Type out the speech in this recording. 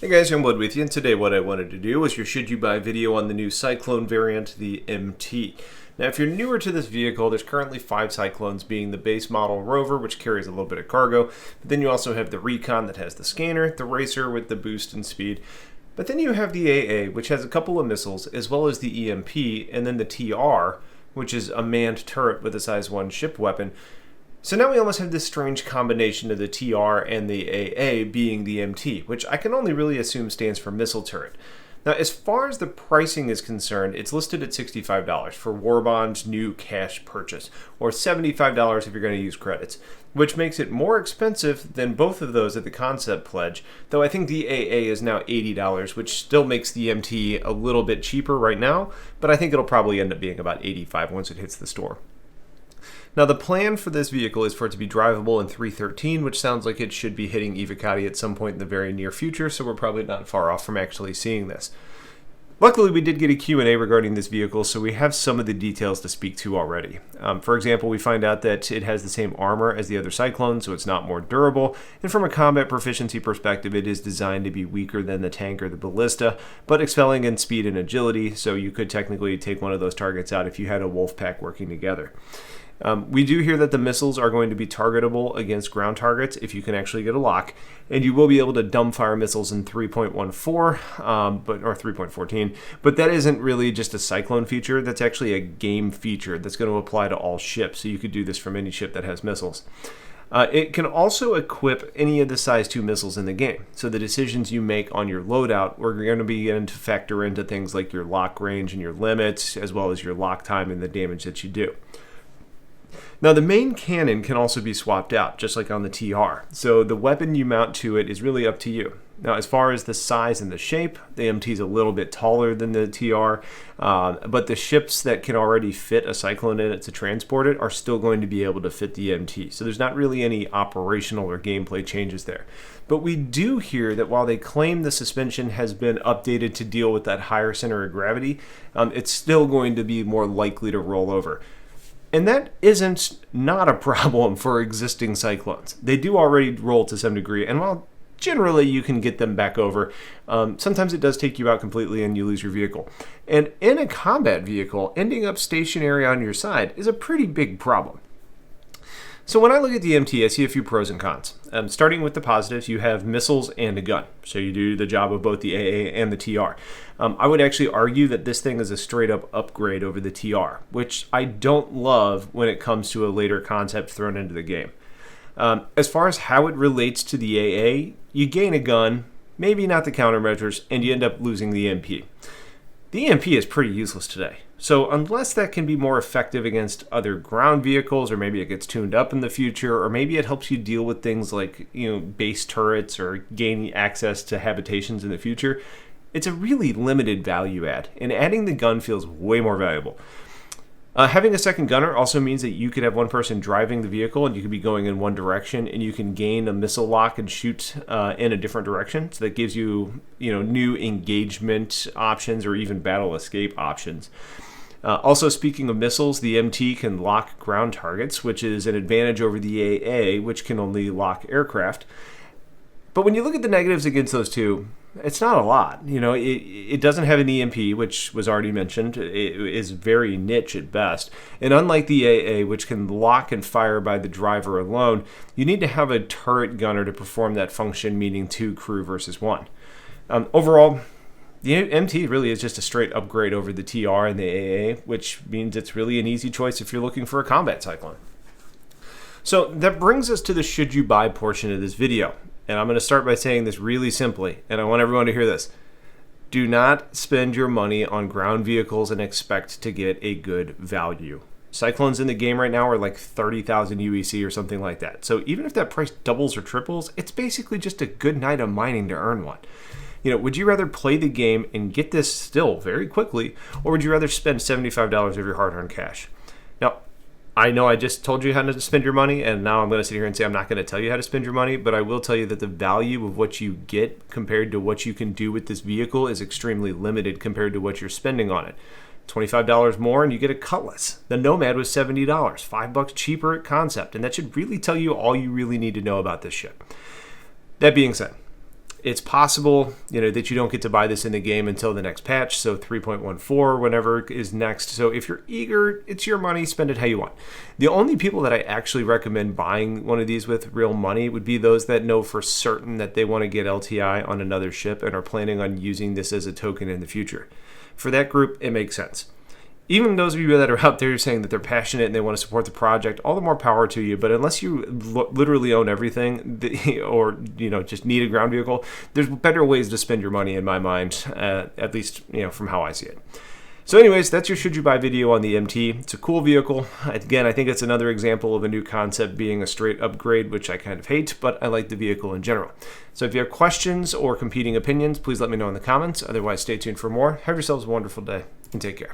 Hey guys, Youngblood with you, and today what I wanted to do was your should you buy video on the new Cyclone variant, the MT. Now if you're newer to this vehicle, there's currently 5 Cyclones, being the base model Rover, which carries a little bit of cargo, but then you also have the Recon that has the scanner, the Racer with the boost and speed, but then you have the AA, which has a couple of missiles, as well as the EMP, and then the TR, which is a manned turret with a size 1 ship weapon. So now we almost have this strange combination of the TR and the AA being the MT, which I can only really assume stands for missile turret. Now, as far as the pricing is concerned, it's listed at $65 for Warbond's new cash purchase, or $75 if you're going to use credits, which makes it more expensive than both of those at the concept pledge, though I think the AA is now $80, which still makes the MT a little bit cheaper right now, but I think it'll probably end up being about $85 once it hits the store. Now the plan for this vehicle is for it to be drivable in 313, which sounds like it should be hitting Evocati at some point in the very near future, so we're probably not far off from actually seeing this. Luckily, we did get a Q&A regarding this vehicle, so we have some of the details to speak to already. For example, we find out that it has the same armor as the other Cyclone, so it's not more durable, and from a combat proficiency perspective, it is designed to be weaker than the tank or the ballista, but excelling in speed and agility, so you could technically take one of those targets out if you had a wolf pack working together. We do hear that the missiles are going to be targetable against ground targets if you can actually get a lock, and you will be able to dumbfire missiles in 3.14, or 3.14, but that isn't really just a Cyclone feature. That's actually a game feature that's going to apply to all ships, so you could do this from any ship that has missiles. It can also equip any of the size 2 missiles in the game, so the decisions you make on your loadout are going to begin to factor into things like your lock range and your limits, as well as your lock time and the damage that you do. Now the main cannon can also be swapped out, just like on the TR, so the weapon you mount to it is really up to you. Now as far as the size and the shape, the MT is a little bit taller than the TR, but the ships that can already fit a Cyclone in it to transport it are still going to be able to fit the MT, so there's not really any operational or gameplay changes there. But we do hear that while they claim the suspension has been updated to deal with that higher center of gravity, it's still going to be more likely to roll over. And that isn't not a problem for existing Cyclones. They do already roll to some degree, and while generally you can get them back over, sometimes it does take you out completely and you lose your vehicle. And in a combat vehicle, ending up stationary on your side is a pretty big problem. So when I look at the MT, I see a few pros and cons. Starting with the positives, you have missiles and a gun. So you do the job of both the AA and the TR. I would actually argue that this thing is a straight up upgrade over the TR, which I don't love when it comes to a later concept thrown into the game. As far as how it relates to the AA, you gain a gun, maybe not the countermeasures, and you end up losing the MP. The EMP is pretty useless today, so unless that can be more effective against other ground vehicles, or maybe it gets tuned up in the future, or maybe it helps you deal with things like base turrets or gaining access to habitations in the future, it's a really limited value add, and adding the gun feels way more valuable. Having a second gunner also means that you could have one person driving the vehicle and you could be going in one direction, and you can gain a missile lock and shoot in a different direction. So that gives you, new engagement options or even battle escape options. Also, speaking of missiles, the MT can lock ground targets, which is an advantage over the AA, which can only lock aircraft. But when you look at the negatives against those two, it's not a lot. It doesn't have an EMP, which was already mentioned. It is very niche at best. And unlike the AA, which can lock and fire by the driver alone, you need to have a turret gunner to perform that function, meaning 2 crew versus 1. Overall, the MT really is just a straight upgrade over the TR and the AA, which means it's really an easy choice if you're looking for a combat Cyclone. So that brings us to the should you buy portion of this video. And I'm going to start by saying this really simply, and I want everyone to hear this. Do not spend your money on ground vehicles and expect to get a good value. Cyclones in the game right now are like 30,000 UEC or something like that. So even if that price doubles or triples, it's basically just a good night of mining to earn one. Would you rather play the game and get this still very quickly, or would you rather spend $75 of your hard-earned cash? Now, I know I just told you how to spend your money, and now I'm going to sit here and say I'm not going to tell you how to spend your money, but I will tell you that the value of what you get compared to what you can do with this vehicle is extremely limited compared to what you're spending on it. $25 more and you get a Cutlass. The Nomad was $70, $5 cheaper at concept, and that should really tell you all you really need to know about this ship. That being said, It's possible, that you don't get to buy this in the game until the next patch, so 3.14, whenever is next. So if you're eager, it's your money, spend it how you want. The only people that I actually recommend buying one of these with real money would be those that know for certain that they want to get LTI on another ship and are planning on using this as a token in the future. For that group, it makes sense. Even those of you that are out there saying that they're passionate and they want to support the project, all the more power to you. But unless you literally own everything or just need a ground vehicle, there's better ways to spend your money in my mind, at least from how I see it. So anyways, that's your should you buy video on the MT. It's a cool vehicle. Again, I think it's another example of a new concept being a straight upgrade, which I kind of hate, but I like the vehicle in general. So if you have questions or competing opinions, please let me know in the comments. Otherwise, stay tuned for more. Have yourselves a wonderful day and take care.